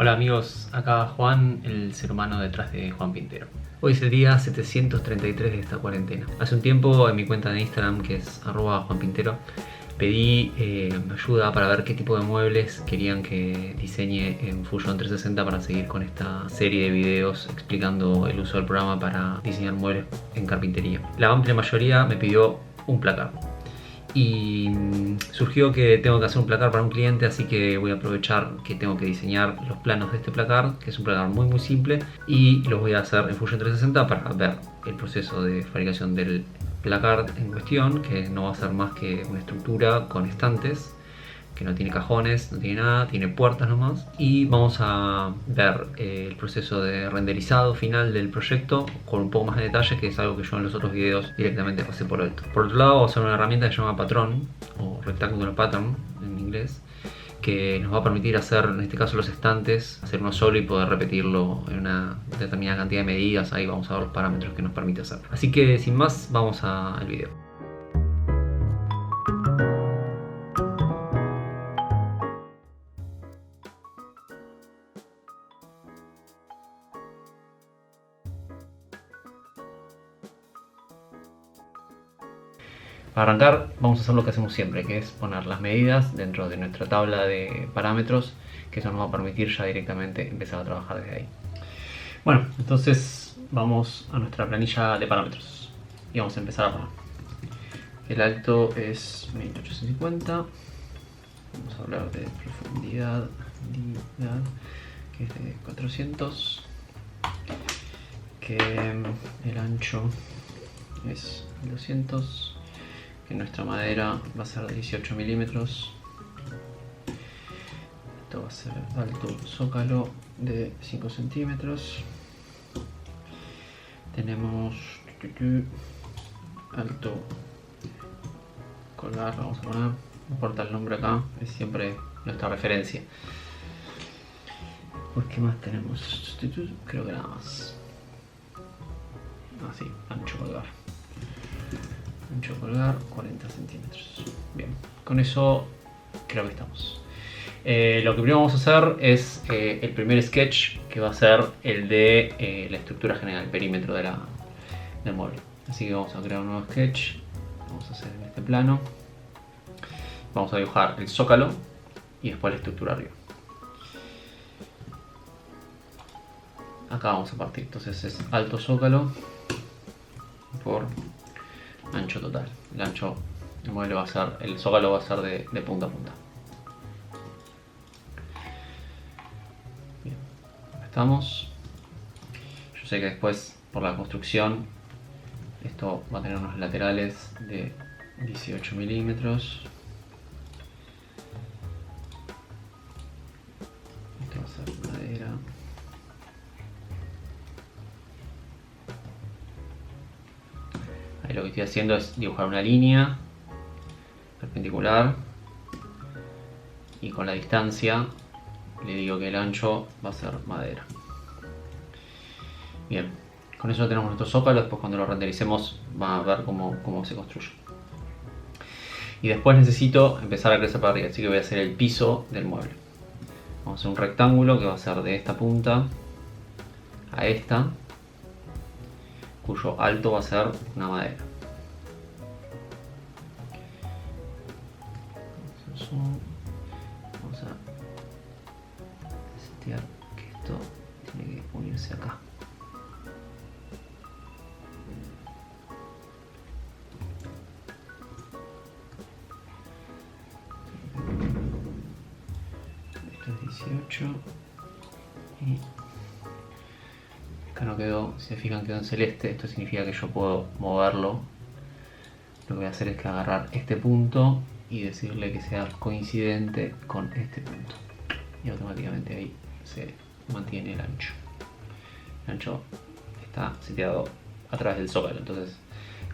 Hola amigos, acá Juan, el ser humano detrás de Juan Pintero. Hoy es el día 733 de esta cuarentena. Hace un tiempo en mi cuenta de Instagram, que es @JuanPintero, pedí ayuda para ver qué tipo de muebles querían que diseñe en Fusion 360 para seguir con esta serie de videos explicando el uso del programa para diseñar muebles en carpintería. La amplia mayoría me pidió un placard. Y surgió que tengo que hacer un placard para un cliente, así que voy a aprovechar que tengo que diseñar los planos de este placard, que es un placard muy simple, y los voy a hacer en Fusion 360 para ver el proceso de fabricación del placard en cuestión, que no va a ser más que una estructura con estantes, que no tiene cajones, no tiene nada, tiene puertas nomás. Y vamos a ver el proceso de renderizado final del proyecto con un poco más de detalle, que es algo que yo en los otros videos directamente pasé por alto. Por otro lado, vamos a usar una herramienta que se llama Patrón, o Rectangular Pattern en inglés, que nos va a permitir hacer, en este caso los estantes, hacer uno solo y poder repetirlo en una determinada cantidad de medidas. Ahí vamos a ver los parámetros que nos permite hacer. Así que sin más, vamos al video. Para arrancar vamos a hacer lo que hacemos siempre, que es poner las medidas dentro de nuestra tabla de parámetros, que eso nos va a permitir ya directamente empezar a trabajar desde ahí. Bueno, entonces vamos a nuestra planilla de parámetros y vamos a empezar a poner. El alto es 1850, vamos a hablar de profundidad, que es de 400, que el ancho es 200, que nuestra madera va a ser de 18 milímetros. Esto va a ser alto zócalo de 5 centímetros. Tenemos alto colgar, vamos a poner, no importa el nombre acá, es siempre nuestra referencia. Pues qué más tenemos, creo que nada más. Así, ancho colgar. Ancho colgar 40 centímetros. Bien, con eso creo que estamos. Lo que primero vamos a hacer es el primer sketch, que va a ser el de la estructura general, el perímetro del mueble. Así que vamos a crear un nuevo sketch. Vamos a hacer en este plano. Vamos a dibujar el zócalo y después la estructura arriba. Acá vamos a partir, entonces es alto zócalo por ancho total. El ancho del mueble va a ser, el zócalo va a ser de punta a punta. Bien, acá estamos. Yo sé que después, por la construcción, esto va a tener unos laterales de 18 milímetros. Esto va a ser madera. Ahí lo que estoy haciendo es dibujar una línea perpendicular y con la distancia le digo que el ancho va a ser madera. Bien, con eso tenemos nuestro zócalo. Después cuando lo rendericemos va a ver cómo se construye. Y después necesito empezar a crecer para arriba, así que voy a hacer el piso del mueble. Vamos a hacer un rectángulo que va a ser de esta punta a esta, cuyo alto va a ser una madera. Vamos a setear que esto tiene que unirse acá. Esto es 18 y acá no quedó, si se fijan quedó en celeste. Esto significa que yo puedo moverlo. Lo que voy a hacer es que agarrar este punto y decirle que sea coincidente con este punto, y automáticamente ahí se mantiene el ancho. El ancho está seteado a través del zócalo, entonces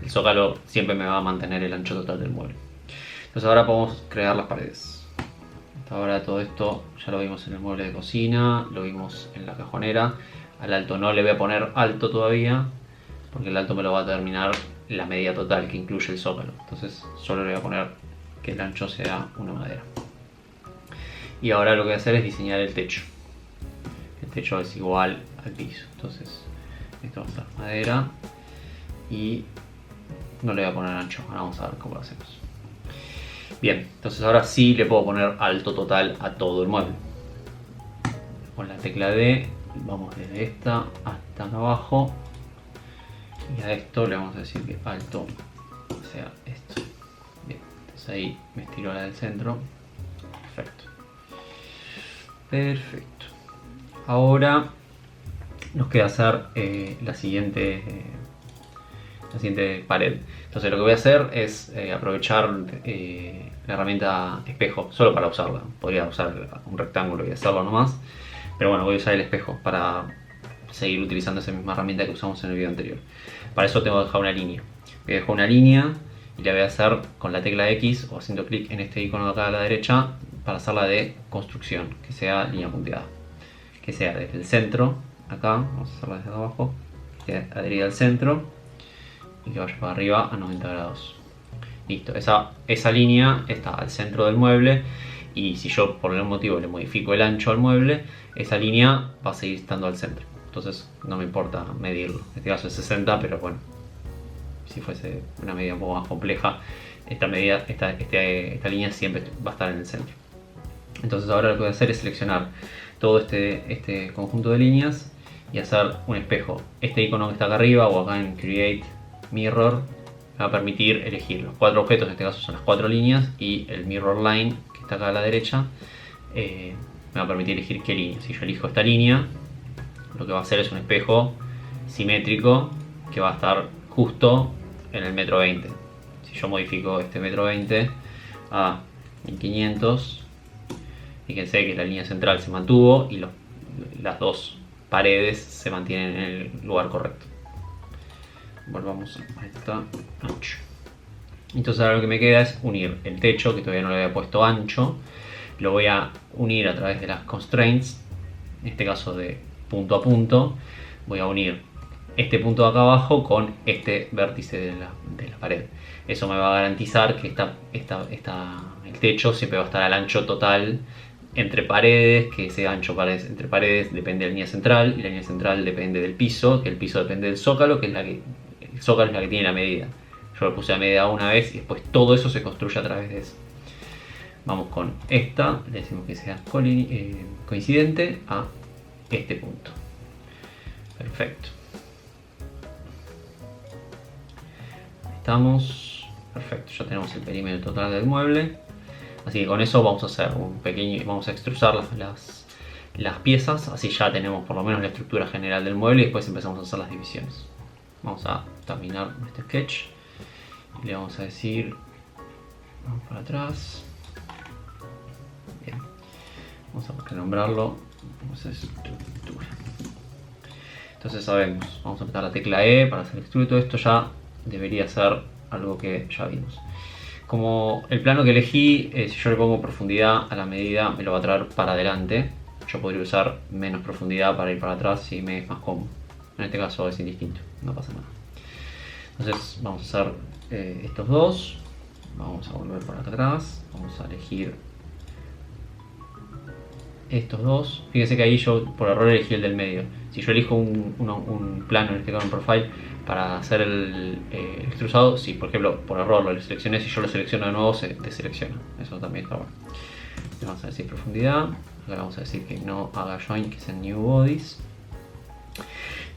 el zócalo siempre me va a mantener el ancho total del mueble. Entonces ahora podemos crear las paredes. Hasta ahora todo esto ya lo vimos en el mueble de cocina, lo vimos en la cajonera. Al alto no le voy a poner alto todavía, porque el alto me lo va a determinar la medida total que incluye el zócalo. Entonces solo le voy a poner que el ancho sea una madera. Y ahora lo que voy a hacer es diseñar el techo. techo es igual al piso. Entonces esto va a ser madera y no le voy a poner ancho. Ahora vamos a ver cómo lo hacemos. Bien, entonces ahora sí le puedo poner alto total a todo el mueble. Con la tecla D vamos desde esta hasta acá abajo y a esto le vamos a decir que alto sea esto. Bien, entonces ahí me estiro a la del centro. Perfecto. Perfecto. Ahora nos queda hacer la siguiente pared. Entonces lo que voy a hacer es aprovechar la herramienta espejo solo para usarla. Podría usar un rectángulo y hacerlo nomás, pero bueno, voy a usar el espejo para seguir utilizando esa misma herramienta que usamos en el video anterior. Para eso tengo que dejar una línea. Voy a dejar una línea y la voy a hacer con la tecla X o haciendo clic en este icono de acá a la derecha para hacerla de construcción, que sea línea punteada, que sea desde el centro, acá, vamos a hacerla desde abajo, que esté adherida al centro y que vaya para arriba a 90 grados. Listo, esa línea está al centro del mueble y si yo por algún motivo le modifico el ancho al mueble, esa línea va a seguir estando al centro. Entonces no me importa medirlo. En este caso es 60, pero bueno, si fuese una medida un poco más compleja, esta línea siempre va a estar en el centro. Entonces ahora lo que voy a hacer es seleccionar todo este conjunto de líneas y hacer un espejo. Este icono que está acá arriba o acá en Create Mirror me va a permitir elegir los 4 objetos, en este caso son las 4 líneas, y el Mirror Line que está acá a la derecha me va a permitir elegir qué línea. Si yo elijo esta línea, lo que va a hacer es un espejo simétrico que va a estar justo en el 1,20 m. Si yo modifico este 1,20 m a 1500, fíjense que la línea central se mantuvo y las dos paredes se mantienen en el lugar correcto. Volvamos a esta ancho. Entonces ahora lo que me queda es unir el techo, que todavía no le había puesto ancho. Lo voy a unir a través de las constraints, en este caso de punto a punto. Voy a unir este punto de acá abajo con este vértice de la pared. Eso me va a garantizar que el techo siempre va a estar al ancho total entre paredes, que ese ancho entre paredes depende de la línea central y la línea central depende del piso, que el piso depende del zócalo, que el zócalo es la que tiene la medida. Yo lo puse a medida una vez y después todo eso se construye a través de eso. Vamos con esta, le decimos que sea coincidente a este punto. Perfecto. Estamos. Perfecto, ya tenemos el perímetro total del mueble. Así que con eso vamos a hacer vamos a extrusar las piezas, así ya tenemos por lo menos la estructura general del mueble y después empezamos a hacer las divisiones. Vamos a terminar este sketch y le vamos a decir, vamos para atrás. Bien, vamos a renombrarlo, vamos a hacer estructura. Entonces sabemos, vamos a apretar la tecla E para hacer extrude. Todo esto ya debería ser algo que ya vimos. Como el plano que elegí, si yo le pongo profundidad a la medida, me lo va a traer para adelante. Yo podría usar menos profundidad para ir para atrás si me es más cómodo. En este caso es indistinto, no pasa nada. Entonces vamos a hacer estos dos. Vamos a volver por acá atrás. Vamos a elegir estos dos. Fíjense que ahí yo por error elegí el del medio. Si yo elijo un plano, en este caso un profile, para hacer el extrusado, si por ejemplo por error lo seleccioné, si yo lo selecciono de nuevo se deselecciona. Eso también está bueno. Le vamos a decir profundidad. Acá vamos a decir que no haga join, que sea new bodies.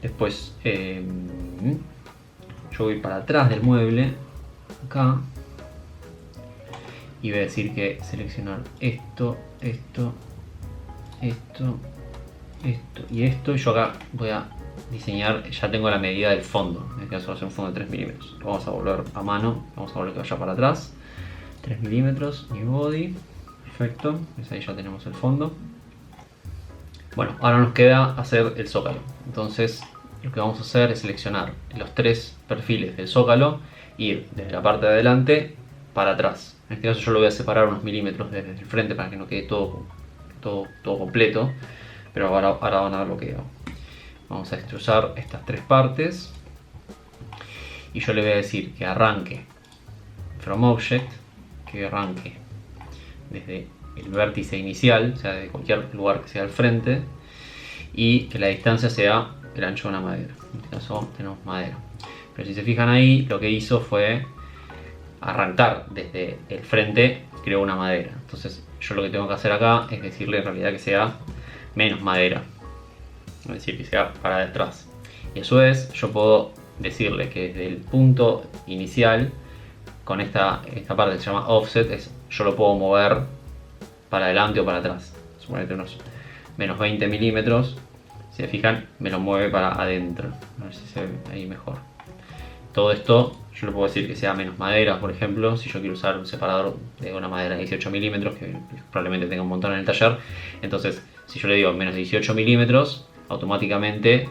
Después yo voy para atrás del mueble, acá, y voy a decir que seleccionar esto y esto. Y yo acá voy a diseñar, ya tengo la medida del fondo, en este caso va a ser un fondo de 3 milímetros. Lo vamos a volver a mano, vamos a volver que vaya para atrás, 3 milímetros, new body, perfecto, pues ahí ya tenemos el fondo. Bueno, ahora nos queda hacer el zócalo. Entonces lo que vamos a hacer es seleccionar los 3 perfiles del zócalo, ir desde la parte de adelante para atrás. En este caso yo lo voy a separar unos milímetros desde el frente para que no quede todo completo, pero ahora van a ver lo que hago. Vamos a extrusar estas 3 partes y yo le voy a decir que arranque from object, que arranque desde el vértice inicial, o sea de cualquier lugar que sea al frente, y que la distancia sea el ancho de una madera. En este caso tenemos madera. Pero si se fijan ahí, lo que hizo fue arrancar desde el frente, creó una madera. Entonces yo lo que tengo que hacer acá es decirle en realidad que sea menos madera, es decir, que sea para detrás. Y a su vez yo puedo decirle que desde el punto inicial, con esta parte que se llama offset, yo lo puedo mover para adelante o para atrás. Suponete unos menos 20 milímetros. Si se fijan, me lo mueve para adentro. A ver si se ve ahí mejor. Todo esto yo le puedo decir que sea menos madera, por ejemplo, si yo quiero usar un separador de una madera de 18 milímetros, que probablemente tenga un montón en el taller. Entonces, si yo le digo menos 18 milímetros, automáticamente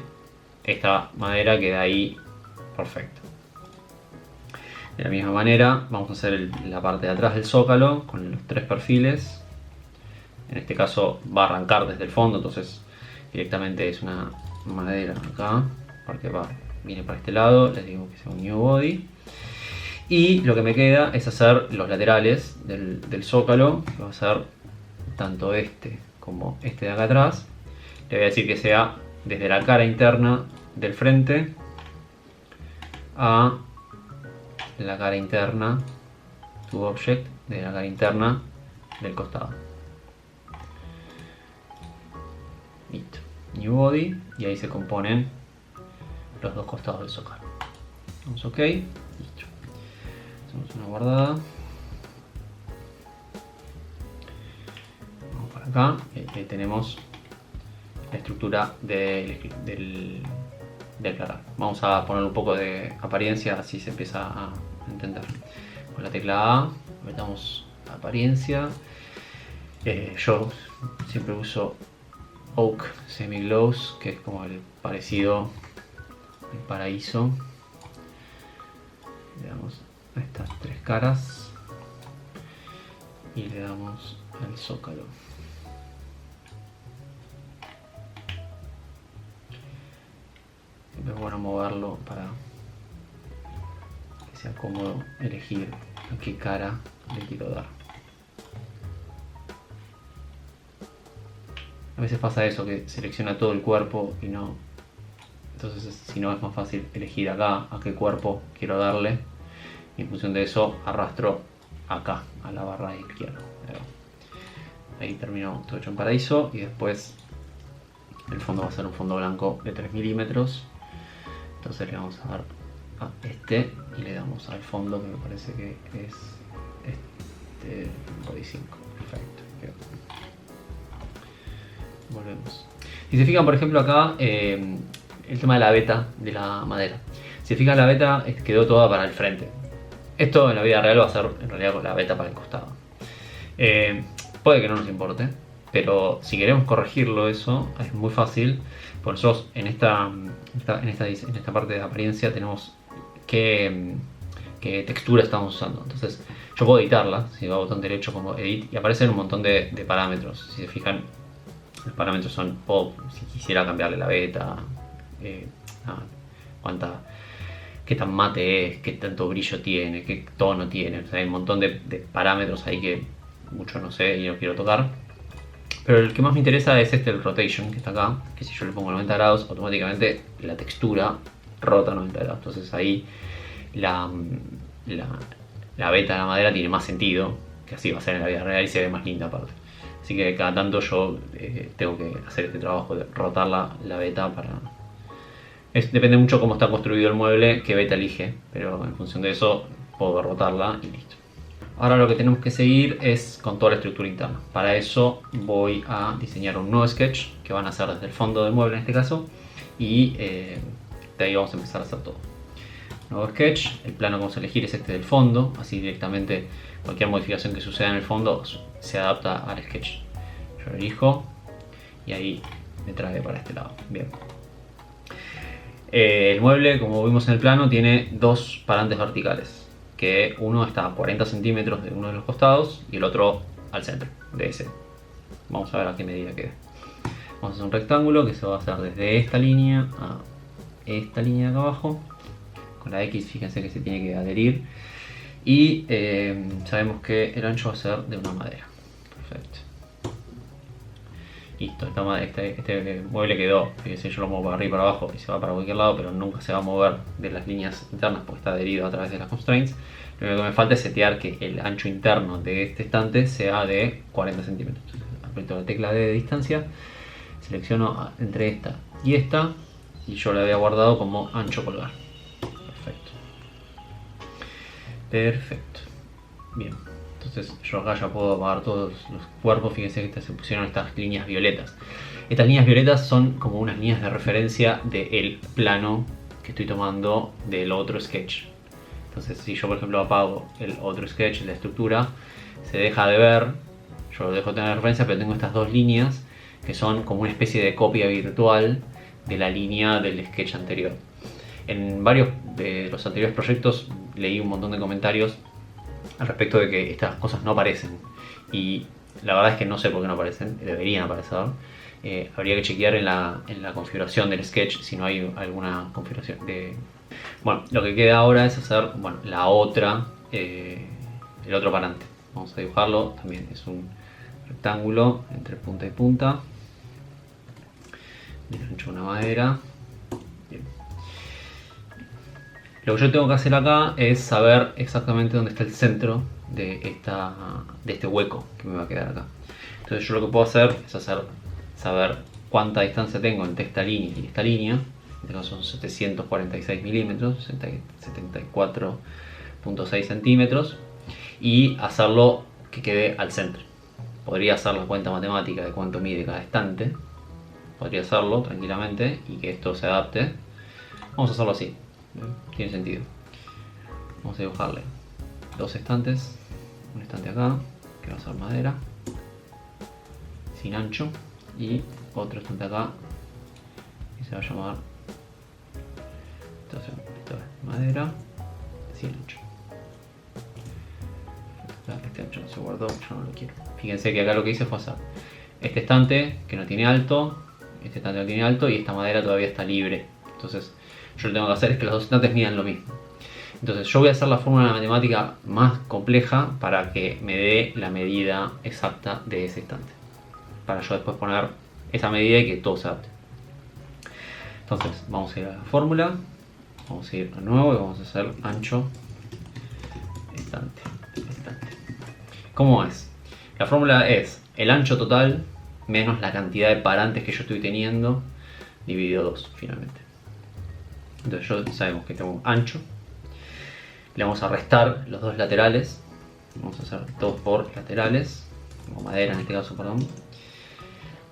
esta madera queda ahí perfecto. De la misma manera, vamos a hacer la parte de atrás del zócalo con los 3 perfiles. En este caso va a arrancar desde el fondo, entonces directamente es una madera acá, porque viene para este lado, les digo que sea un new body. Y lo que me queda es hacer los laterales del zócalo, que va a ser tanto este como este de acá atrás. Le voy a decir que sea desde la cara interna del frente a la cara interna, to object, de la cara interna del costado. Listo. New body, y ahí se componen los dos costados del zócalo. Vamos ok, listo. Hacemos una guardada. Vamos para acá, ahí tenemos la estructura del aclarar. Vamos a poner un poco de apariencia, así se empieza a entender. Con la tecla A, metamos apariencia. Yo siempre uso Oak Semi Gloss, que es como el parecido, el paraíso. Le damos a estas 3 caras y le damos al zócalo. Siempre es bueno moverlo para que sea cómodo elegir a qué cara le quiero dar. A veces pasa eso, que selecciona todo el cuerpo y no. Entonces, si no, es más fácil elegir acá a qué cuerpo quiero darle. Y en función de eso, arrastro acá, a la barra izquierda. Ahí terminó todo hecho en paraíso. Y después el fondo va a ser un fondo blanco de 3 milímetros. Entonces le vamos a dar a este y le damos al fondo, que me parece que es este body 5. Perfecto. Volvemos. Si se fijan, por ejemplo, acá el tema de la veta de la madera. Si se fijan, la veta quedó toda para el frente. Esto en la vida real va a ser en realidad con la veta para el costado. Puede que no nos importe, pero si queremos corregirlo eso, es muy fácil. Por nosotros en esta parte de apariencia tenemos qué textura estamos usando. Entonces yo puedo editarla, si doy botón derecho como edit, y aparecen un montón de parámetros. Si se fijan, los parámetros son, si quisiera cambiarle la veta, qué tan mate es, qué tanto brillo tiene, qué tono tiene. O sea, hay un montón de parámetros ahí que mucho no sé y no quiero tocar. Pero el que más me interesa es el rotation que está acá, que si yo le pongo 90 grados, automáticamente la textura rota 90 grados. Entonces ahí la veta de la madera tiene más sentido, que así va a ser en la vida real y se ve más linda aparte. Así que cada tanto yo tengo que hacer este trabajo de rotar la veta para... depende mucho cómo está construido el mueble, qué veta elige, pero en función de eso puedo rotarla y listo. Ahora lo que tenemos que seguir es con toda la estructura interna. Para eso voy a diseñar un nuevo sketch que van a hacer desde el fondo del mueble en este caso, y de ahí vamos a empezar a hacer todo. Nuevo sketch, el plano que vamos a elegir es este del fondo, así directamente cualquier modificación que suceda en el fondo se adapta al sketch. Yo lo elijo y ahí me trae para este lado. Bien. El mueble, como vimos en el plano, tiene 2 parantes verticales, que uno está a 40 centímetros de uno de los costados y el otro al centro de ese. Vamos a ver a qué medida queda. Vamos a hacer un rectángulo que se va a hacer desde esta línea a esta línea de acá abajo. Con la X, fíjense que se tiene que adherir. Y sabemos que el ancho va a ser de una madera. Perfecto. Listo, este mueble quedó. Fíjense, yo lo muevo para arriba y para abajo y se va para cualquier lado, pero nunca se va a mover de las líneas internas porque está adherido a través de las constraints. Lo único que me falta es setear que el ancho interno de este estante sea de 40 centímetros. Entonces, aprieto la tecla D de distancia, selecciono entre esta y esta y yo la había guardado como ancho colgar. Perfecto. Perfecto. Bien. Entonces yo acá ya puedo apagar todos los cuerpos. Fíjense que se pusieron estas líneas violetas. Estas líneas violetas son como unas líneas de referencia del plano que estoy tomando del otro sketch. Entonces si yo por ejemplo apago el otro sketch, la estructura, se deja de ver. Yo lo dejo de tener referencia, pero tengo estas dos líneas que son como una especie de copia virtual de la línea del sketch anterior. En varios de los anteriores proyectos leí un montón de comentarios al respecto de que estas cosas no aparecen, y la verdad es que no sé por qué no aparecen, deberían aparecer. Habría que chequear en la configuración del sketch si no hay alguna configuración de... Bueno, lo que queda ahora es hacer la otra, el otro parante. Vamos a dibujarlo, también es un rectángulo entre punta y punta, de ancho una madera. Bien. Lo que yo tengo que hacer acá es saber exactamente dónde está el centro de este hueco que me va a quedar acá. Entonces yo lo que puedo hacer es saber cuánta distancia tengo entre esta línea y esta línea. En este caso son 746 milímetros, 74.6 centímetros, y hacerlo que quede al centro. Podría hacer la cuenta matemática de cuánto mide cada estante. Podría hacerlo tranquilamente y que esto se adapte. Vamos a hacerlo así. Tiene sentido. Vamos a dibujarle dos estantes. Un estante acá, que va a ser madera, sin ancho, y otro estante acá, que se va a llamar, entonces, esto es madera, sin ancho. Este ancho no se guardó, yo no lo quiero. Fíjense que acá lo que hice fue hacer este estante que no tiene alto, este estante no tiene alto, y esta madera todavía está libre. Entonces yo lo que tengo que hacer es que los dos estantes midan lo mismo. Entonces yo voy a hacer la fórmula matemática más compleja para que me dé la medida exacta de ese estante, para yo después poner esa medida y que todo se adapte. Entonces vamos a ir a la fórmula, vamos a ir de nuevo y vamos a hacer ancho estante. ¿Cómo es? La fórmula es el ancho total menos la cantidad de parantes que yo estoy teniendo dividido 2 finalmente. Entonces ya sabemos que tengo ancho, le vamos a restar los dos laterales, vamos a hacer 2 por laterales, como madera en este caso, perdón.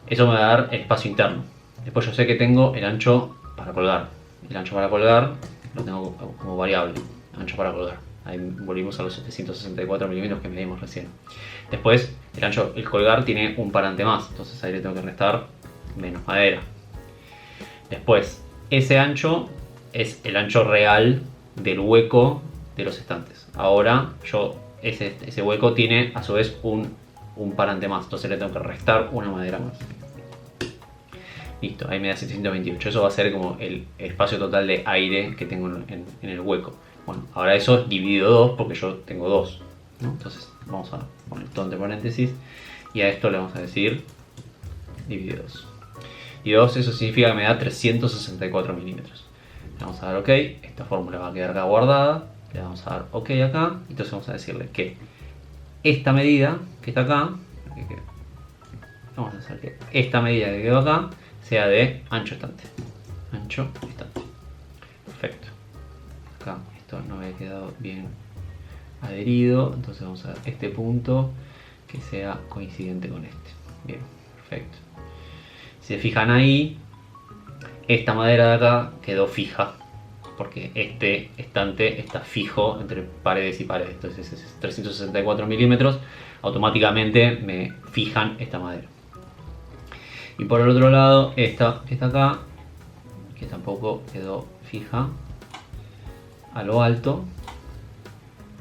Eso me va a dar el espacio interno. Después yo sé que tengo el ancho para colgar. El ancho para colgar lo tengo como variable, ancho para colgar. Ahí volvimos a los 764 milímetros que medimos recién. Después el colgar tiene un parante más, entonces ahí le tengo que restar menos madera. Después ese ancho es el ancho real del hueco de los estantes. Ahora ese hueco tiene a su vez un parante más, entonces le tengo que restar una madera más. Listo, ahí me da 728. Eso va a ser como el espacio total de aire que tengo en el hueco. Bueno, ahora eso es dividido 2 porque yo tengo 2, ¿no? Entonces vamos a poner todo entre paréntesis y a esto le vamos a decir dividido 2. Y 2, eso significa que me da 364 milímetros. Le vamos a dar OK, esta fórmula va a quedar acá guardada. Le vamos a dar OK acá, entonces vamos a decirle que esta medida que está acá, vamos a hacer que esta medida que quedó acá sea de ancho estante. Ancho estante. Perfecto. Acá esto no había quedado bien adherido, entonces vamos a dar este punto que sea coincidente con este. Bien, perfecto. Si se fijan ahí, esta madera de acá quedó fija porque este estante está fijo entre paredes y paredes. Entonces es 364 milímetros, automáticamente me fijan esta madera. Y por el otro lado, esta que está acá, que tampoco quedó fija a lo alto,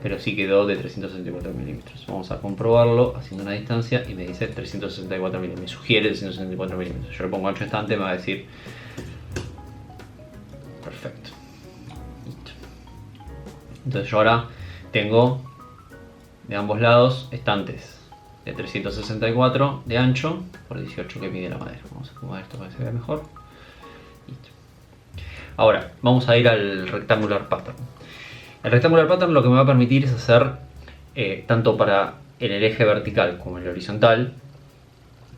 pero sí quedó de 364 milímetros. Vamos a comprobarlo haciendo una distancia y me dice 364 milímetros. Me sugiere 364 milímetros. Yo le pongo ancho estante, me va a decir perfecto. Listo. Entonces yo ahora tengo de ambos lados estantes de 364 de ancho por 18 que mide la madera. Vamos a acomodar esto para que se vea mejor. Listo. Ahora vamos a ir al rectangular pattern. El rectangular pattern lo que me va a permitir es hacer tanto para en el eje vertical como en el horizontal,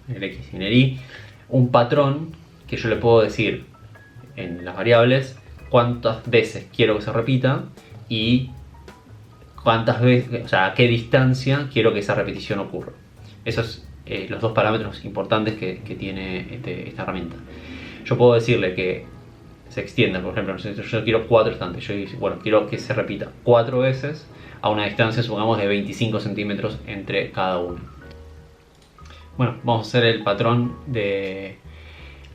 en el X y en el Y, un patrón que yo le puedo decir en las variables cuántas veces quiero que se repita y cuántas veces, o sea, a qué distancia quiero que esa repetición ocurra. Esos son los dos parámetros importantes que tiene esta herramienta. Yo puedo decirle que se extienda, por ejemplo, yo quiero 4 estantes, yo digo, bueno, quiero que se repita 4 veces a una distancia, supongamos, de 25 centímetros entre cada uno. Bueno, vamos a hacer el patrón de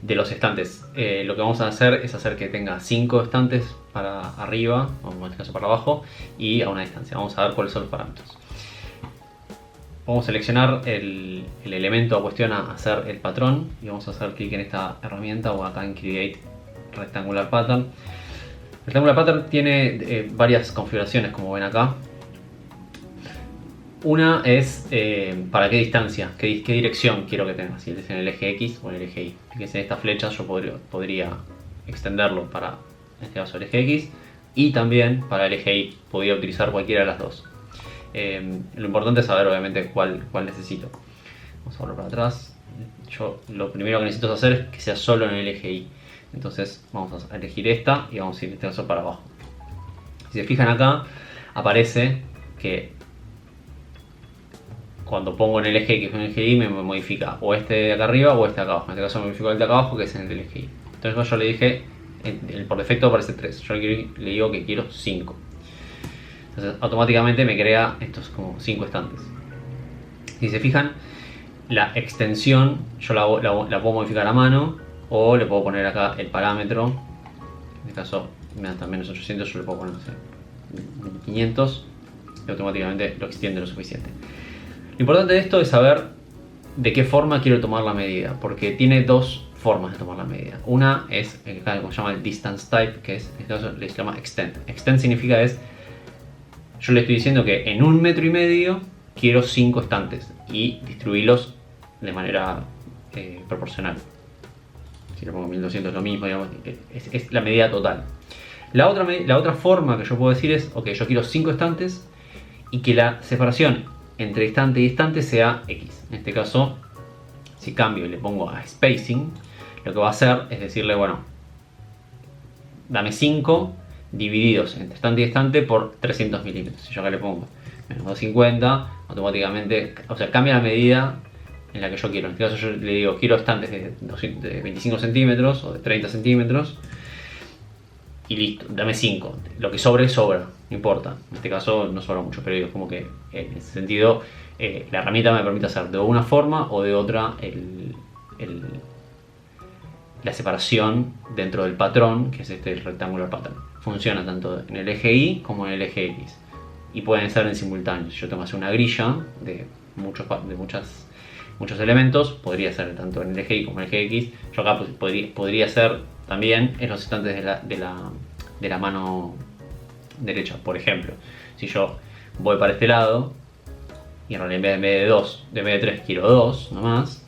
los estantes. Lo que vamos a hacer es hacer que tenga 5 estantes para arriba, o en este caso para abajo, y a una distancia. Vamos a ver cuáles son los parámetros. Vamos a seleccionar el elemento a cuestión a hacer el patrón y vamos a hacer clic en esta herramienta o acá en Create Rectangular Pattern. Rectangular Pattern tiene varias configuraciones, como ven acá. Una es para qué distancia, qué dirección quiero que tenga, si es en el eje X o en el eje Y. Fíjense, en esta flecha yo podría extenderlo para, en este caso, el eje X y también para el eje Y. Podría utilizar cualquiera de las dos. Lo importante es saber, obviamente, cuál necesito. Vamos a volver para atrás. Yo lo primero que necesito hacer es que sea solo en el eje Y. Entonces vamos a elegir esta y vamos a ir en este caso para abajo. Si se fijan acá, aparece que cuando pongo en el eje X o en el eje Y me modifica o este de acá arriba o este de acá abajo. En este caso me modificó el de acá abajo, que es en el eje Y. Entonces yo le dije, por defecto aparece 3. Yo le digo que quiero 5. Entonces automáticamente me crea estos como 5 estantes. Si se fijan, la extensión yo la puedo modificar a mano o le puedo poner acá el parámetro. En este caso me dan también los 800, yo le puedo poner 500 y automáticamente lo extiende lo suficiente. Lo importante de esto es saber de qué forma quiero tomar la medida, porque tiene dos formas de tomar la medida. Una es, como se llama, el distance type, que es, en este caso le llama extend. Extend significa yo le estoy diciendo que en 1,5 metros quiero 5 estantes y distribuirlos de manera proporcional. Si le pongo 1200 lo mismo, digamos, es la medida total. La otra forma que yo puedo decir es, ok, yo quiero 5 estantes y que la separación entre estante y estante sea X. En este caso, si cambio y le pongo a spacing, lo que va a hacer es decirle, bueno, dame 5 divididos entre estante y estante por 300 milímetros. Si yo acá le pongo menos 250, automáticamente, o sea, cambia la medida en la que yo quiero. En este caso yo le digo, quiero estantes de 25 centímetros o de 30 centímetros y listo, dame 5. Lo que sobre, sobra, no importa. En este caso no sobra mucho, pero digo, como que en ese sentido la herramienta me permite hacer de una forma o de otra la separación dentro del patrón, que es este rectangular pattern. Funciona tanto en el eje Y como en el eje X y pueden ser en simultáneo. Si yo tengo que hacer una grilla de muchos elementos, podría ser tanto en el eje Y como en el eje X. Yo acá podría ser también en los estantes de la mano derecha. Por ejemplo, si yo voy para este lado y en realidad en vez de 3 quiero 2 nomás,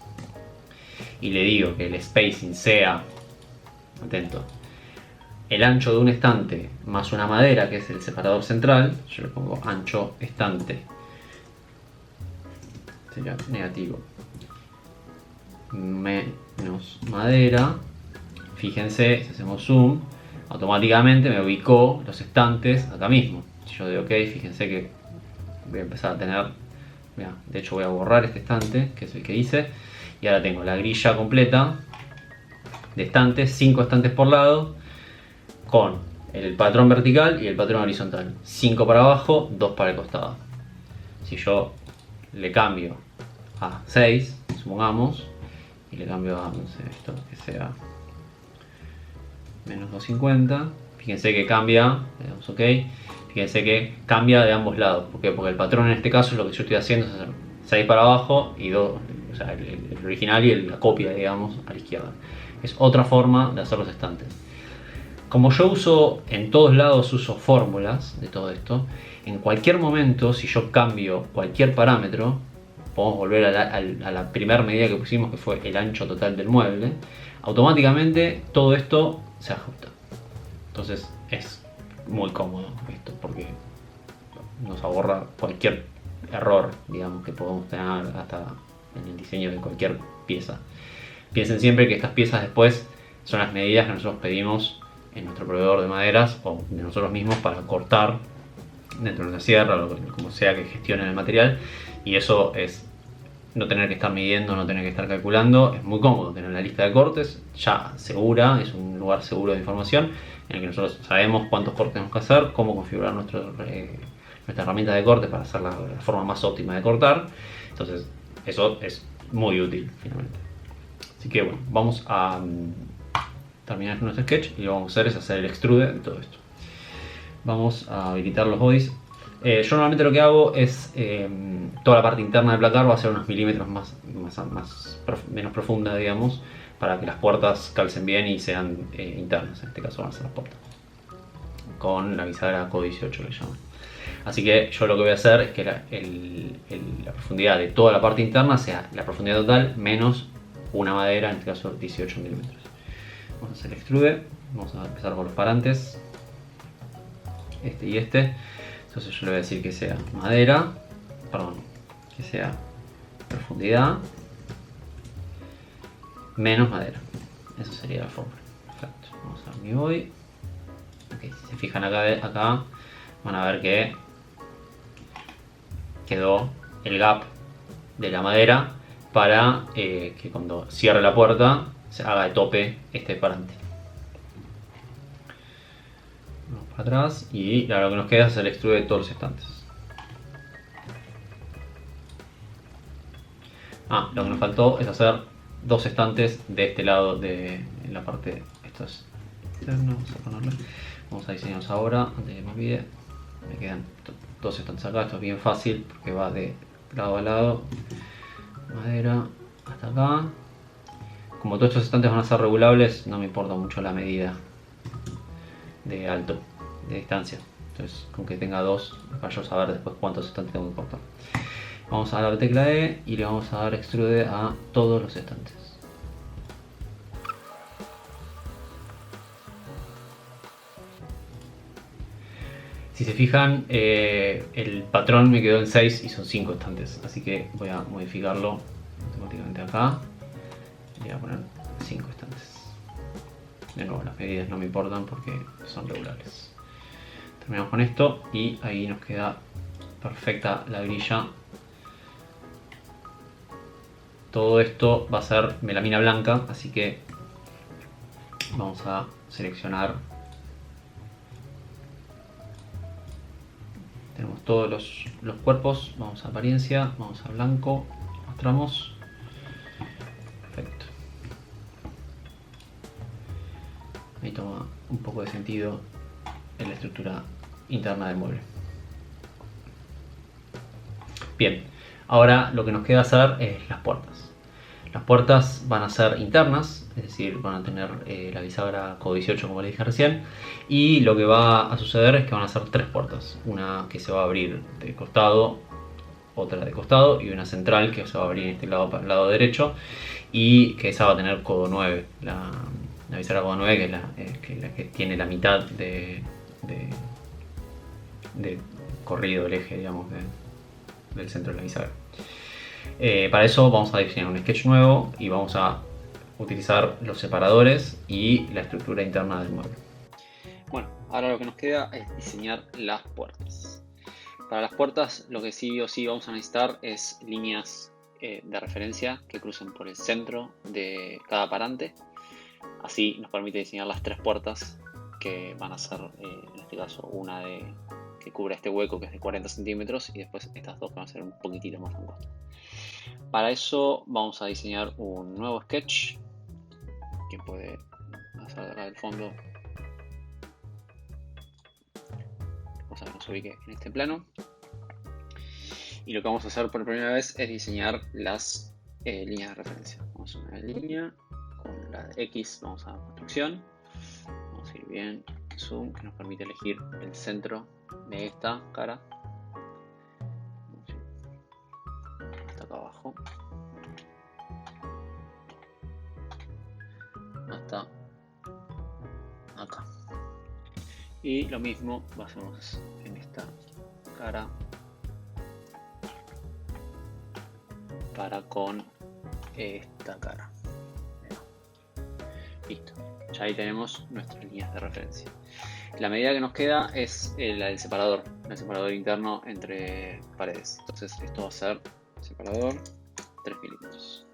y le digo que el spacing sea, atento, el ancho de un estante más una madera, que es el separador central, yo le pongo ancho estante, sería negativo, menos madera. Fíjense, si hacemos zoom, automáticamente me ubicó los estantes acá mismo. Si yo doy OK, fíjense que voy a empezar a tener, mira, de hecho voy a borrar este estante, que es el que hice, y ahora tengo la grilla completa de estantes, 5 estantes por lado, con el patrón vertical y el patrón horizontal. 5 para abajo, 2 para el costado. Si yo le cambio a 6, supongamos, y le cambio a, no sé, esto que sea menos 250, fíjense que cambia, le damos OK, fíjense que cambia de ambos lados. ¿Por qué? Porque el patrón en este caso es lo que yo estoy haciendo, es hacer 6 para abajo y 2, o sea, el original y la copia, digamos, a la izquierda. Es otra forma de hacer los estantes. Como yo uso, en todos lados uso fórmulas de todo esto, en cualquier momento, si yo cambio cualquier parámetro, podemos volver a la primera medida que pusimos, que fue el ancho total del mueble, automáticamente todo esto se ajusta. Entonces es muy cómodo esto porque nos ahorra cualquier error, digamos, que podemos tener hasta en el diseño de cualquier pieza. Piensen siempre que estas piezas después son las medidas que nosotros pedimos en nuestro proveedor de maderas o de nosotros mismos para cortar dentro de una sierra o como sea que gestionen el material, y eso es no tener que estar midiendo, no tener que estar calculando. Es muy cómodo tener la lista de cortes ya segura, es un lugar seguro de información en el que nosotros sabemos cuántos cortes tenemos que hacer, cómo configurar nuestra herramienta de corte para hacer la forma más óptima de cortar. Entonces eso es muy útil finalmente. Así que bueno, vamos a terminar nuestro sketch y lo que vamos a hacer es hacer el extrude de todo esto. Vamos a habilitar los bodies. Yo normalmente lo que hago es toda la parte interna del placar va a ser unos milímetros menos profunda, digamos, para que las puertas calcen bien y sean internas. En este caso van a ser las puertas con la bisagra CO18 que llaman. Así que yo lo que voy a hacer es que la profundidad de toda la parte interna sea la profundidad total menos una madera, en este caso 18 milímetros. Vamos a hacer extrude, vamos a empezar con los parantes, este y este. Entonces yo le voy a decir que sea madera, perdón, que sea profundidad menos madera. Eso sería la fórmula. Perfecto. Vamos a ver mi body. Okay, si se fijan acá van a ver que quedó el gap de la madera para que cuando cierre la puerta se haga de tope este parante. Vamos para atrás y ahora lo que nos queda es el extrude de todos los estantes. Lo que nos faltó es hacer dos estantes de este lado de la parte. Esto es externo, vamos a ponerlo. Vamos a diseñarlos ahora, antes de que me olvide. Me quedan dos estantes acá, esto es bien fácil porque va de lado a lado. Madera hasta acá. Como todos estos estantes van a ser regulables, no me importa mucho la medida de alto, de distancia. Entonces, con que tenga dos, para yo saber después cuántos estantes tengo que cortar. Vamos a dar la tecla E y le vamos a dar extrude a todos los estantes. Si se fijan, el patrón me quedó en 6 y son 5 estantes, así que voy a modificarlo automáticamente acá y voy a poner 5 estantes. De nuevo, las medidas no me importan porque son regulares. Terminamos con esto y ahí nos queda perfecta la grilla. Todo esto va a ser melamina blanca, así que vamos a seleccionar. Tenemos todos los cuerpos, vamos a apariencia, vamos a blanco, mostramos. Perfecto. Ahí toma un poco de sentido en la estructura interna del mueble. Bien, ahora lo que nos queda hacer es las puertas. Las puertas van a ser internas, es decir, van a tener la bisagra CO18 como les dije recién, y lo que va a suceder es que van a ser tres puertas, una que se va a abrir de costado, otra de costado y una central que se va a abrir en este lado para el lado derecho, y que esa va a tener codo 9, la bisagra codo 9 que es la que tiene la mitad de corrido del eje, digamos, del centro de la bisagra. Para eso vamos a diseñar un sketch nuevo y vamos a utilizar los separadores y la estructura interna del mueble. Bueno, ahora lo que nos queda es diseñar las puertas. Para las puertas lo que sí o sí vamos a necesitar es líneas de referencia que crucen por el centro de cada parante. Así nos permite diseñar las tres puertas que van a ser, en este caso, una que cubra este hueco que es de 40 centímetros y después estas dos que van a ser un poquitito más angostas. Para eso vamos a diseñar un nuevo sketch que puede hacer acá del fondo, cosa que nos ubique en este plano. Y lo que vamos a hacer por primera vez es diseñar las líneas de referencia. Vamos a una línea con la de X, vamos a construcción, vamos a ir bien zoom que nos permite elegir el centro de esta cara hasta acá acá abajo hasta acá. Y lo mismo hacemos en esta cara para con esta cara. Listo, ya ahí tenemos nuestras líneas de referencia. La medida que nos queda es la del separador, el separador interno entre paredes. Entonces esto va a ser separador 3 milímetros.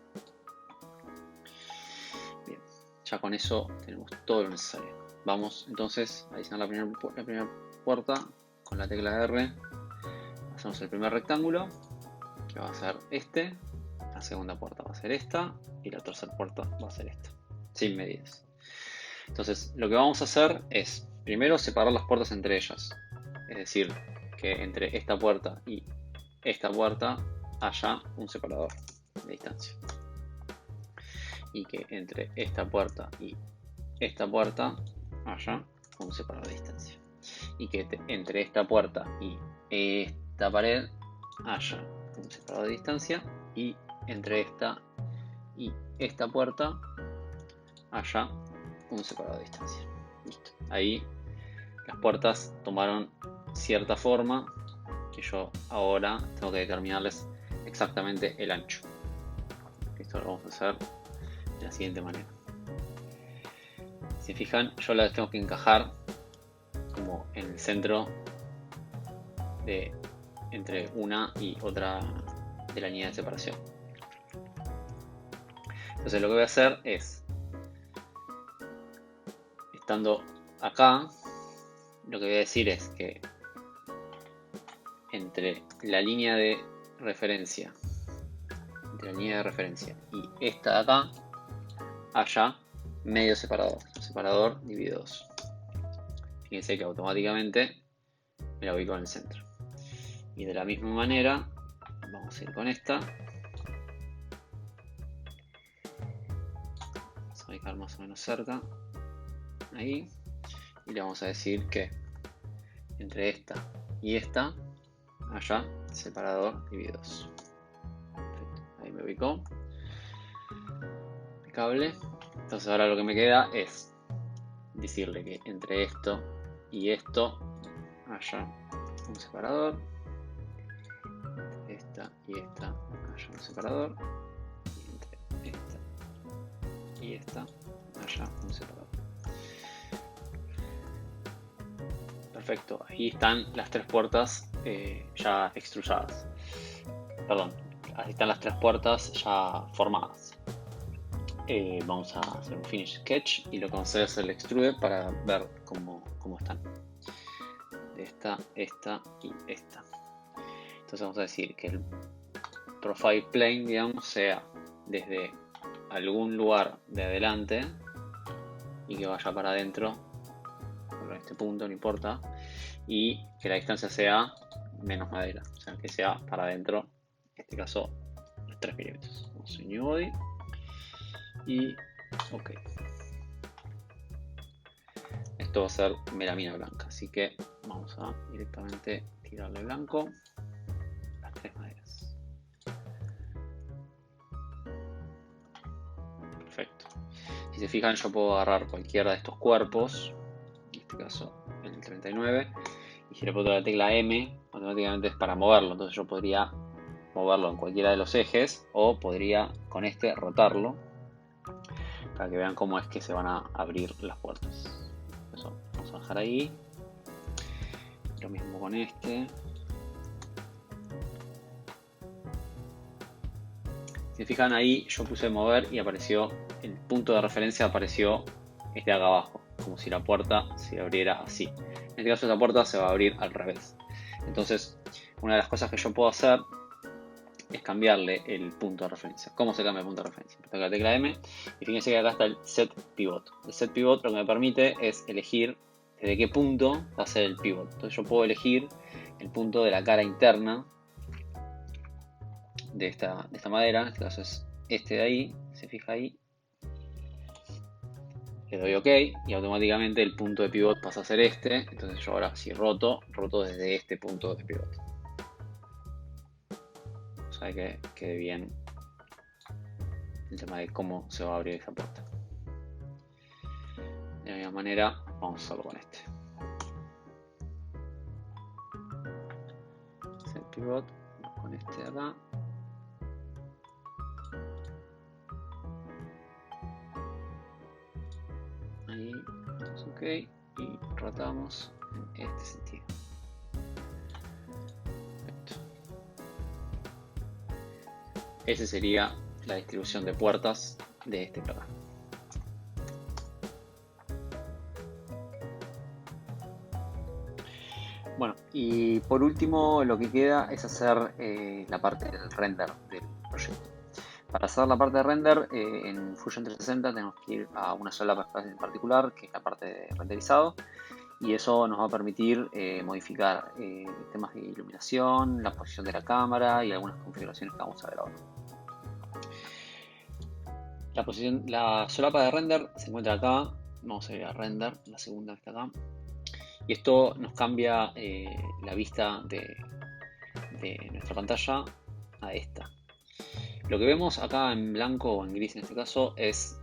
Bien, ya con eso tenemos todo lo necesario. Vamos entonces a diseñar la primera puerta con la tecla R. Hacemos el primer rectángulo, que va a ser este. La segunda puerta va a ser esta y la tercera puerta va a ser esta, sin medidas. Entonces lo que vamos a hacer es primero separar las puertas entre ellas, es decir, que entre esta puerta y esta puerta haya un separador de distancia, y que entre esta puerta y esta puerta haya un separador de distancia, y que entre esta puerta y esta pared haya un separador de distancia, y entre esta y esta puerta haya un separador de distancia. Listo. Ahí las puertas tomaron cierta forma que yo ahora tengo que determinarles exactamente el ancho. Esto lo vamos a hacer de la siguiente manera. Si se fijan, yo las tengo que encajar como en el centro de entre una y otra de la línea de separación. Entonces lo que voy a hacer es, estando acá, lo que voy a decir es que entre la línea de referencia y esta de acá haya medio separador. El separador dividido 2. Fíjense que automáticamente me la ubico en el centro. Y de la misma manera vamos a ir con esta. Vamos a ubicar más o menos cerca. Ahí. Y le vamos a decir que entre esta y esta haya separador dividido 2. Perfecto. Ahí me ubicó. Impecable. Entonces ahora lo que me queda es decirle que entre esto y esto haya un separador. Entre esta y esta haya un separador. Y entre esta y esta haya un separador. Perfecto, ahí están las tres puertas ya extrusadas. Perdón, ahí están las tres puertas ya formadas. Vamos a hacer un finish sketch y lo que vamos a hacer es el extrude para ver cómo están. Esta y esta. Entonces vamos a decir que el profile plane, digamos, sea desde algún lugar de adelante y que vaya para adentro por este punto, no importa, y que la distancia sea menos madera, o sea que sea para adentro, en este caso 3 milímetros. Vamos a new body y ok. Esto va a ser melamina blanca, así que vamos a directamente tirarle blanco las tres maderas. Perfecto. Si se fijan, yo puedo agarrar cualquiera de estos cuerpos, en este caso el 39, y si le pongo la tecla M, automáticamente es para moverlo. Entonces yo podría moverlo en cualquiera de los ejes o podría con este rotarlo para que vean cómo es que se van a abrir las puertas. Eso vamos a dejar ahí. Lo mismo con este. Si se fijan ahí, yo puse mover y apareció el punto de referencia, apareció este acá abajo, como si la puerta se abriera así. En este caso esta puerta se va a abrir al revés. Entonces, una de las cosas que yo puedo hacer es cambiarle el punto de referencia. ¿Cómo se cambia el punto de referencia? Tengo la tecla M y fíjense que acá está el set pivot. El set pivot lo que me permite es elegir desde qué punto va a ser el pivot. Entonces yo puedo elegir el punto de la cara interna de esta madera. En este caso es este de ahí. Se fija ahí. Le doy OK y automáticamente el punto de pivot pasa a ser este. Entonces yo ahora si roto desde este punto de pivot. Vamos cosa de que quede bien el tema de cómo se va a abrir esa puerta. De la misma manera vamos a hacerlo con este. El pivot con este de acá. Ahí, ok, y rotamos en este sentido. Perfecto. Esa sería la distribución de puertas de este programa. Bueno, y por último lo que queda es hacer la parte del render del proyecto. Para hacer la parte de render en Fusion 360 tenemos que ir a una sola en particular, que es la parte de renderizado, y eso nos va a permitir modificar temas de iluminación, la posición de la cámara y algunas configuraciones que vamos a ver ahora. La solapa de render se encuentra acá. Vamos a ir a render, la segunda que está acá. Y esto nos cambia la vista de nuestra pantalla a esta. Lo que vemos acá en blanco o en gris en este caso es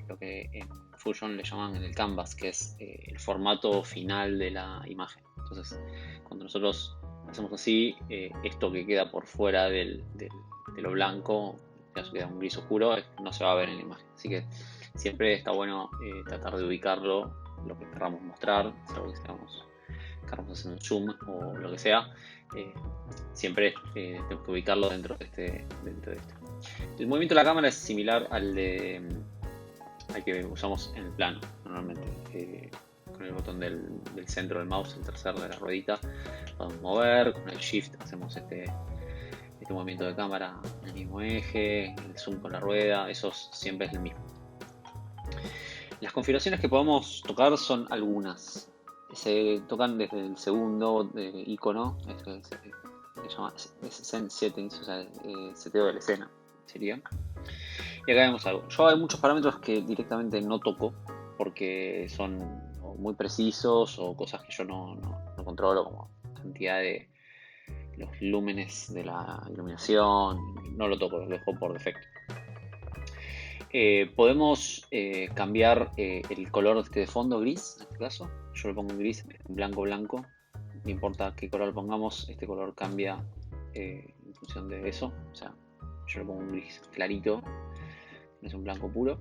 lo que en Fusion le llaman el canvas, que es el formato final de la imagen. Entonces, cuando nosotros hacemos así, esto que queda por fuera de lo blanco, que queda un gris oscuro, no se va a ver en la imagen. Así que siempre está bueno tratar de ubicarlo, lo que queramos mostrar, salvo que queramos hacer un zoom o lo que sea. Siempre tenemos que ubicarlo dentro de esto. El movimiento de la cámara es similar al que usamos en el plano normalmente. Con el botón del centro del mouse, el tercer de la ruedita, podemos mover. Con el shift hacemos este movimiento de cámara en el mismo eje, el zoom con la rueda, eso siempre es el mismo. Las configuraciones que podemos tocar son algunas. Se tocan desde el segundo icono, se llama Scene Settings, o sea, seteo de la escena sería. Y acá vemos algo. Yo hay muchos parámetros que directamente no toco porque son muy precisos o cosas que yo no controlo, como cantidad de los lúmenes de la iluminación. No lo toco, lo dejo por defecto. Podemos cambiar el color de fondo gris, en este caso. Yo lo pongo en gris, blanco. No importa qué color pongamos, este color cambia en función de eso. O sea, yo lo pongo en gris clarito, no es un blanco puro.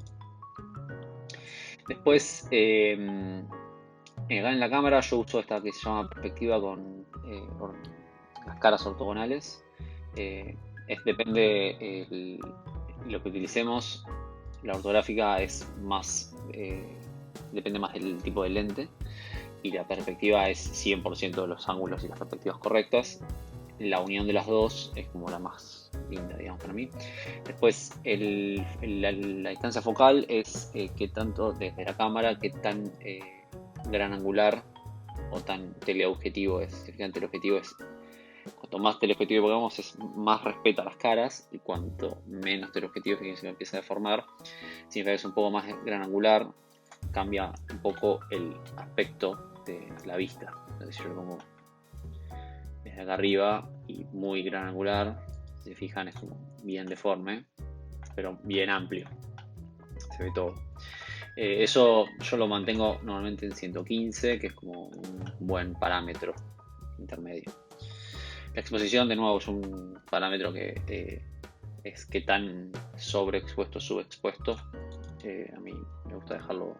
Después, acá en la cámara yo uso esta que se llama perspectiva con las caras ortogonales. Depende lo que utilicemos. La ortográfica es más, depende más del tipo de lente, y la perspectiva es 100% de los ángulos y las perspectivas correctas. La unión de las dos es como la más linda, digamos, para mí. Después la distancia focal es qué tanto desde la cámara, qué tan gran angular o tan teleobjetivo es. El teleobjetivo es, cuanto más teleobjetivo pongamos, es más respeta las caras, y cuanto menos teleobjetivo se empieza a deformar, significa que es un poco más gran angular, cambia un poco el aspecto de la vista. Entonces yo lo pongo desde acá arriba y muy gran angular, si se fijan es como bien deforme, pero bien amplio, se ve todo. Eso yo lo mantengo normalmente en 115, que es como un buen parámetro intermedio. La exposición, de nuevo, es un parámetro que es qué tan sobreexpuesto o subexpuesto. A mí me gusta dejarlo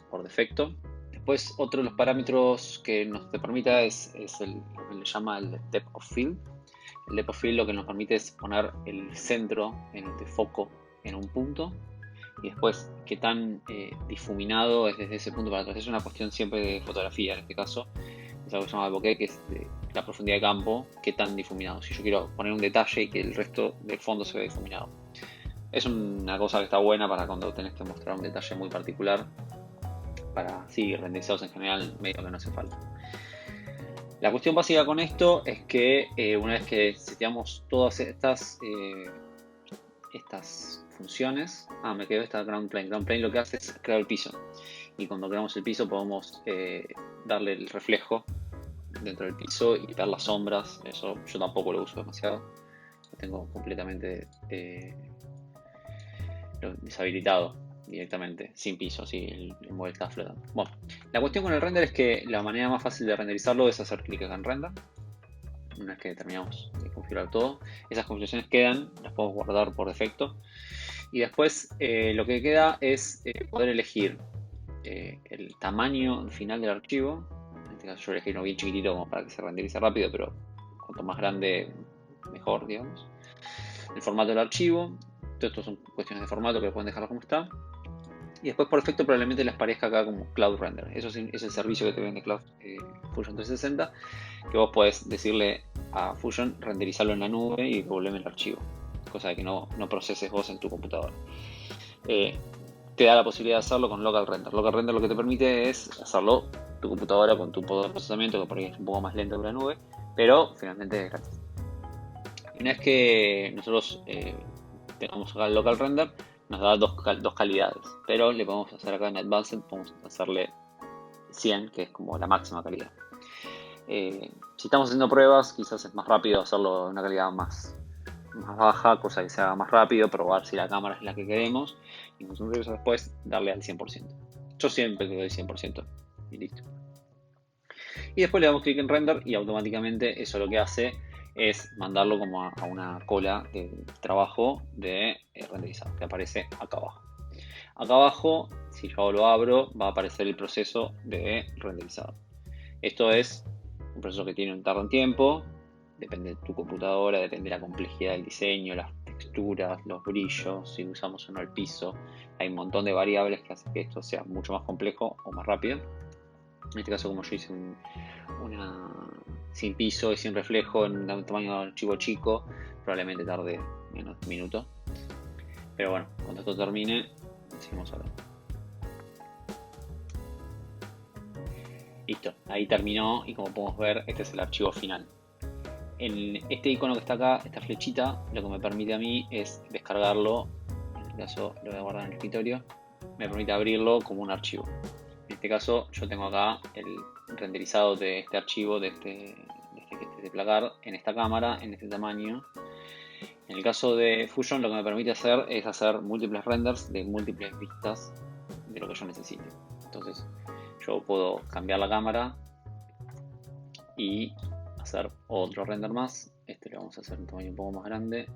por defecto. Después, otro de los parámetros que nos permite es lo que le llama el depth of field. El depth of field lo que nos permite es poner el centro de foco en un punto, y después qué tan difuminado es desde ese punto para atrás. Es una cuestión siempre de fotografía en este caso. Es algo que se llama bokeh, que es de la profundidad de campo, qué tan difuminado. Si yo quiero poner un detalle y que el resto del fondo se vea difuminado. Es una cosa que está buena para cuando tenés que mostrar un detalle muy particular. Para renderizados en general, medio que no hace falta. La cuestión básica con esto es que una vez que seteamos todas estas funciones, me quedó esta ground plane. Ground plane lo que hace es crear el piso, y cuando creamos el piso podemos darle el reflejo dentro del piso y ver las sombras. Eso yo tampoco lo uso demasiado, lo tengo completamente deshabilitado directamente, sin piso, así el modelo está flotando. Bueno, la cuestión con el render es que la manera más fácil de renderizarlo es hacer clic acá en render. Una vez que terminamos de configurar todo, esas configuraciones quedan, las podemos guardar por defecto. Y después lo que queda es poder elegir el tamaño final del archivo. En este caso yo elegí uno bien chiquitito como para que se renderice rápido, pero cuanto más grande mejor, digamos. El formato del archivo. Todo esto son cuestiones de formato que pueden dejarlo como está. Y después por defecto probablemente les parezca acá como Cloud Render. Eso es el servicio que te vende Cloud Fusion 360, que vos podés decirle a Fusion renderizarlo en la nube y devolverme el archivo, cosa de que no proceses vos en tu computadora. Te da la posibilidad de hacerlo con Local Render. Local Render lo que te permite es hacerlo tu computadora con tu poder de procesamiento, que por ahí es un poco más lento que la nube, pero finalmente es gratis. Y una vez que nosotros tengamos acá el Local Render, nos da dos calidades, pero le podemos hacer acá en Advanced, podemos hacerle 100, que es como la máxima calidad. Si estamos haciendo pruebas, quizás es más rápido hacerlo en una calidad más baja, cosa que se haga más rápido, probar si la cámara es la que queremos, y después darle al 100%. Yo siempre le doy 100% y listo. Y después le damos clic en render y automáticamente eso lo que hace es mandarlo como a una cola de trabajo de renderizado que aparece acá abajo. Acá abajo, si yo lo abro, va a aparecer el proceso de renderizado. Esto es un proceso que tarda un tiempo, depende de tu computadora, depende de la complejidad del diseño, las texturas, los brillos, si usamos o no el piso. Hay un montón de variables que hacen que esto sea mucho más complejo o más rápido. En este caso, como yo hice una sin piso y sin reflejo en un tamaño de archivo chico, probablemente tarde menos de un minuto. Pero bueno, cuando esto termine, seguimos hablando. Listo, ahí terminó y como podemos ver, este es el archivo final. En este icono que está acá, esta flechita, lo que me permite a mí es descargarlo. En este caso lo voy a guardar en el escritorio. Me permite abrirlo como un archivo. En este caso yo tengo acá el renderizado de este archivo, de este placar, en esta cámara, en este tamaño. En el caso de Fusion lo que me permite hacer es hacer múltiples renders de múltiples vistas de lo que yo necesite. Entonces yo puedo cambiar la cámara y hacer otro render más. Este le vamos a hacer un tamaño un poco más grande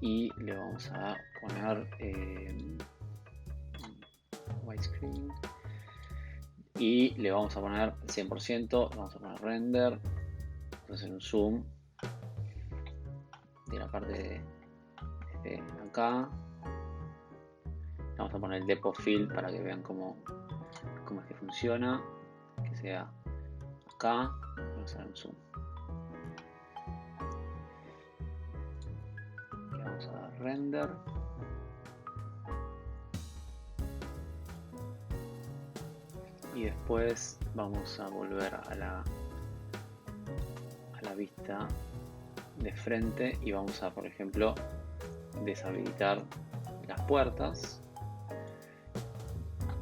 y le vamos a poner widescreen y le vamos a poner 100%, vamos a poner render, vamos a hacer un zoom de la parte de acá, vamos a poner el depth of field para que vean cómo es que funciona, que sea acá, vamos a dar un zoom, le vamos a dar render. Y después vamos a volver a la vista de frente y vamos a, por ejemplo, deshabilitar las puertas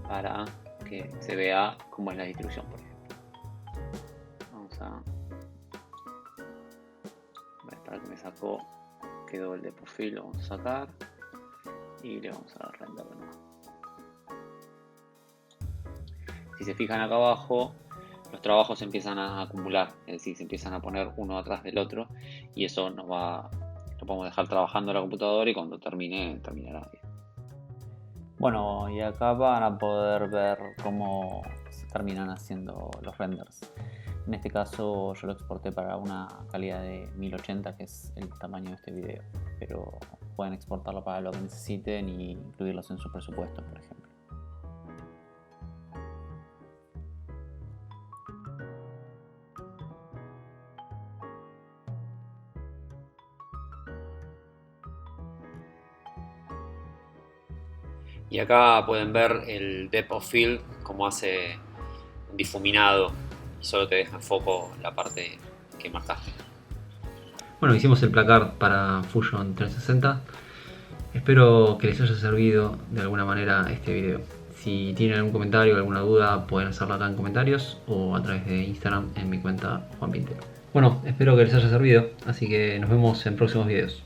para que se vea cómo es la distribución, por ejemplo. Vamos a ver, para que me sacó, quedó el de perfil, lo vamos a sacar y le vamos a dar render de nuevo. Si se fijan acá abajo, los trabajos se empiezan a acumular, es decir, se empiezan a poner uno atrás del otro y eso lo podemos dejar trabajando en la computadora y cuando terminará bien. Bueno, y acá van a poder ver cómo se terminan haciendo los renders. En este caso yo lo exporté para una calidad de 1080, que es el tamaño de este video, pero pueden exportarlo para lo que necesiten y incluirlos en su presupuesto, por ejemplo. Y acá pueden ver el depth of field, como hace un difuminado y solo te deja en foco la parte que marcaste. Bueno, hicimos el placar para Fusion 360. Espero que les haya servido de alguna manera este video. Si tienen algún comentario o alguna duda, pueden hacerlo acá en comentarios o a través de Instagram en mi cuenta Juan Pintero. Bueno, espero que les haya servido, así que nos vemos en próximos videos.